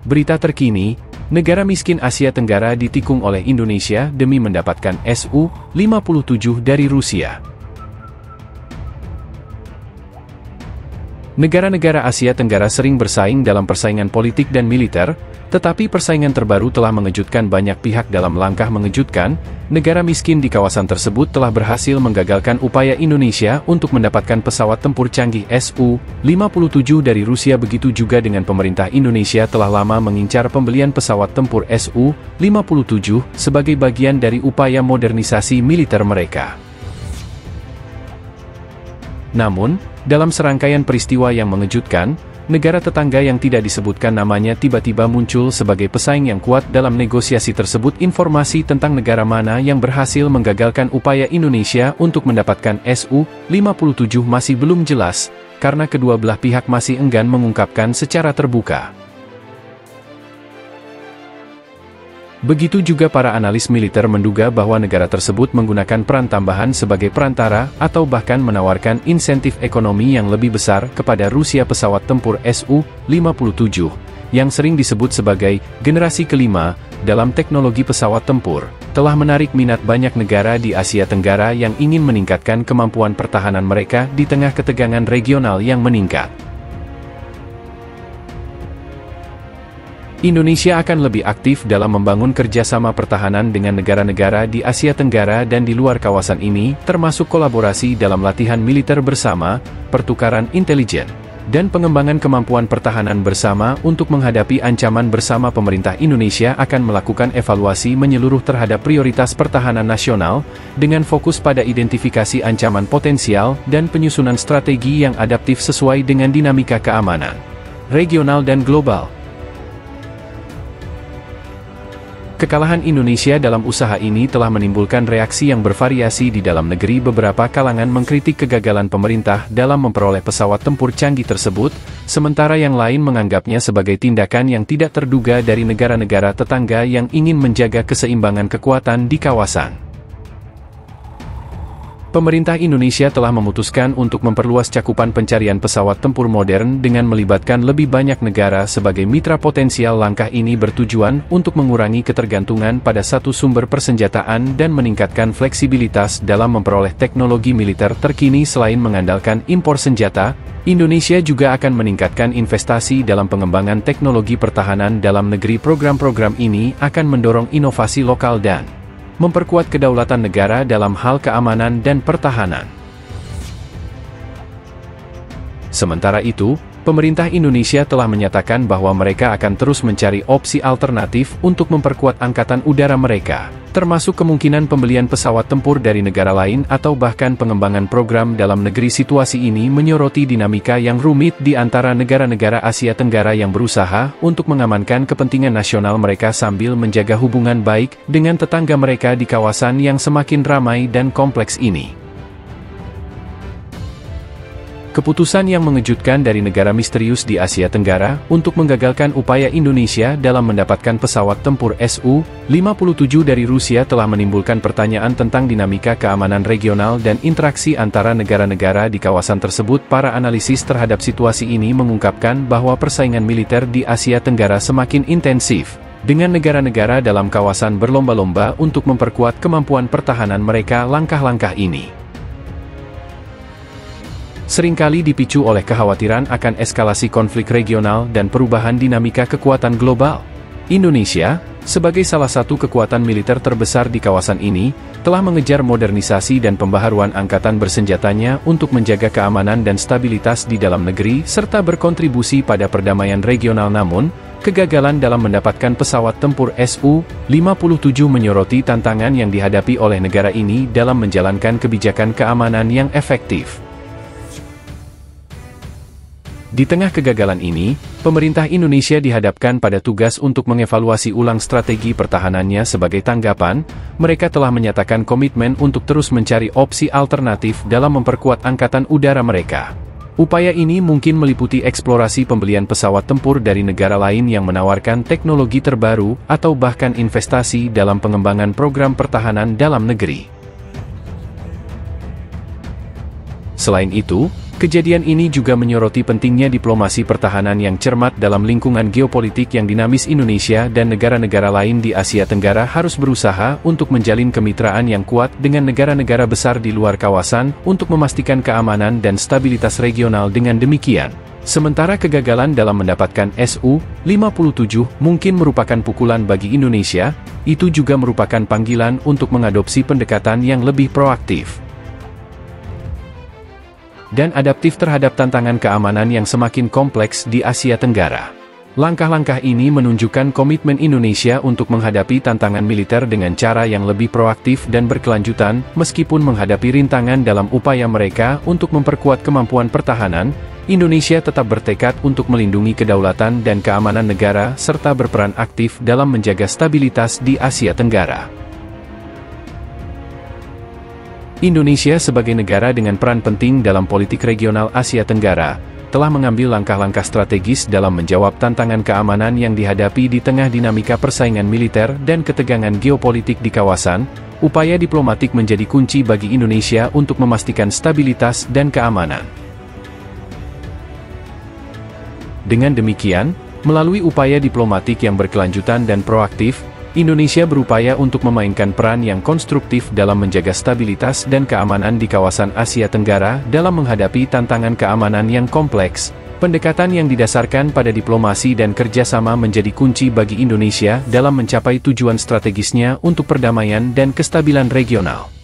Berita terkini, negara miskin Asia Tenggara ditikung oleh Indonesia demi mendapatkan Su-57 dari Rusia. Negara-negara Asia Tenggara sering bersaing dalam persaingan politik dan militer, tetapi persaingan terbaru telah mengejutkan banyak pihak. Dalam langkah mengejutkan, negara miskin di kawasan tersebut telah berhasil menggagalkan upaya Indonesia untuk mendapatkan pesawat tempur canggih Su-57 dari Rusia. Begitu juga dengan pemerintah Indonesia telah lama mengincar pembelian pesawat tempur Su-57 sebagai bagian dari upaya modernisasi militer mereka. Namun, dalam serangkaian peristiwa yang mengejutkan, negara tetangga yang tidak disebutkan namanya tiba-tiba muncul sebagai pesaing yang kuat dalam negosiasi tersebut. Informasi tentang negara mana yang berhasil menggagalkan upaya Indonesia untuk mendapatkan Su-57 masih belum jelas, karena kedua belah pihak masih enggan mengungkapkan secara terbuka. Begitu juga para analis militer menduga bahwa negara tersebut menggunakan peran tambahan sebagai perantara atau bahkan menawarkan insentif ekonomi yang lebih besar kepada Rusia. Pesawat tempur Su-57, yang sering disebut sebagai generasi kelima dalam teknologi pesawat tempur, telah menarik minat banyak negara di Asia Tenggara yang ingin meningkatkan kemampuan pertahanan mereka di tengah ketegangan regional yang meningkat. Indonesia akan lebih aktif dalam membangun kerjasama pertahanan dengan negara-negara di Asia Tenggara dan di luar kawasan ini, termasuk kolaborasi dalam latihan militer bersama, pertukaran intelijen, dan pengembangan kemampuan pertahanan bersama untuk menghadapi ancaman bersama. Pemerintah Indonesia akan melakukan evaluasi menyeluruh terhadap prioritas pertahanan nasional, dengan fokus pada identifikasi ancaman potensial dan penyusunan strategi yang adaptif sesuai dengan dinamika keamanan regional dan global. Kekalahan Indonesia dalam usaha ini telah menimbulkan reaksi yang bervariasi di dalam negeri. Beberapa kalangan mengkritik kegagalan pemerintah dalam memperoleh pesawat tempur canggih tersebut, sementara yang lain menganggapnya sebagai tindakan yang tidak terduga dari negara-negara tetangga yang ingin menjaga keseimbangan kekuatan di kawasan. Pemerintah Indonesia telah memutuskan untuk memperluas cakupan pencarian pesawat tempur modern dengan melibatkan lebih banyak negara sebagai mitra potensial. Langkah ini bertujuan untuk mengurangi ketergantungan pada satu sumber persenjataan dan meningkatkan fleksibilitas dalam memperoleh teknologi militer terkini. Selain mengandalkan impor senjata, Indonesia juga akan meningkatkan investasi dalam pengembangan teknologi pertahanan dalam negeri. Program-program ini akan mendorong inovasi lokal dan memperkuat kedaulatan negara dalam hal keamanan dan pertahanan. Sementara itu, pemerintah Indonesia telah menyatakan bahwa mereka akan terus mencari opsi alternatif untuk memperkuat angkatan udara mereka, termasuk kemungkinan pembelian pesawat tempur dari negara lain atau bahkan pengembangan program dalam negeri. Situasi ini menyoroti dinamika yang rumit di antara negara-negara Asia Tenggara yang berusaha untuk mengamankan kepentingan nasional mereka sambil menjaga hubungan baik dengan tetangga mereka di kawasan yang semakin ramai dan kompleks ini. Keputusan yang mengejutkan dari negara misterius di Asia Tenggara untuk menggagalkan upaya Indonesia dalam mendapatkan pesawat tempur Su-57 dari Rusia telah menimbulkan pertanyaan tentang dinamika keamanan regional dan interaksi antara negara-negara di kawasan tersebut. Para analisis terhadap situasi ini mengungkapkan bahwa persaingan militer di Asia Tenggara semakin intensif, dengan negara-negara dalam kawasan berlomba-lomba untuk memperkuat kemampuan pertahanan mereka. Langkah-langkah ini seringkali dipicu oleh kekhawatiran akan eskalasi konflik regional dan perubahan dinamika kekuatan global. Indonesia, sebagai salah satu kekuatan militer terbesar di kawasan ini, telah mengejar modernisasi dan pembaharuan angkatan bersenjatanya untuk menjaga keamanan dan stabilitas di dalam negeri serta berkontribusi pada perdamaian regional. Namun, kegagalan dalam mendapatkan pesawat tempur Su-57 menyoroti tantangan yang dihadapi oleh negara ini dalam menjalankan kebijakan keamanan yang efektif. Di tengah kegagalan ini, pemerintah Indonesia dihadapkan pada tugas untuk mengevaluasi ulang strategi pertahanannya. Sebagai tanggapan, mereka telah menyatakan komitmen untuk terus mencari opsi alternatif dalam memperkuat angkatan udara mereka. Upaya ini mungkin meliputi eksplorasi pembelian pesawat tempur dari negara lain yang menawarkan teknologi terbaru, atau bahkan investasi dalam pengembangan program pertahanan dalam negeri. Selain itu, Kejadian ini juga menyoroti pentingnya diplomasi pertahanan yang cermat dalam lingkungan geopolitik yang dinamis. Indonesia dan negara-negara lain di Asia Tenggara harus berusaha untuk menjalin kemitraan yang kuat dengan negara-negara besar di luar kawasan untuk memastikan keamanan dan stabilitas regional. Dengan demikian, sementara kegagalan dalam mendapatkan Su-57 mungkin merupakan pukulan bagi Indonesia, itu juga merupakan panggilan untuk mengadopsi pendekatan yang lebih proaktif dan adaptif terhadap tantangan keamanan yang semakin kompleks di Asia Tenggara. Langkah-langkah ini menunjukkan komitmen Indonesia untuk menghadapi tantangan militer dengan cara yang lebih proaktif dan berkelanjutan, meskipun menghadapi rintangan dalam upaya mereka untuk memperkuat kemampuan pertahanan. Indonesia tetap bertekad untuk melindungi kedaulatan dan keamanan negara serta berperan aktif dalam menjaga stabilitas di Asia Tenggara. Indonesia sebagai negara dengan peran penting dalam politik regional Asia Tenggara, telah mengambil langkah-langkah strategis dalam menjawab tantangan keamanan yang dihadapi di tengah dinamika persaingan militer dan ketegangan geopolitik di kawasan. Upaya diplomatik menjadi kunci bagi Indonesia untuk memastikan stabilitas dan keamanan. Dengan demikian, melalui upaya diplomatik yang berkelanjutan dan proaktif, Indonesia berupaya untuk memainkan peran yang konstruktif dalam menjaga stabilitas dan keamanan di kawasan Asia Tenggara dalam menghadapi tantangan keamanan yang kompleks. Pendekatan yang didasarkan pada diplomasi dan kerjasama menjadi kunci bagi Indonesia dalam mencapai tujuan strategisnya untuk perdamaian dan kestabilan regional.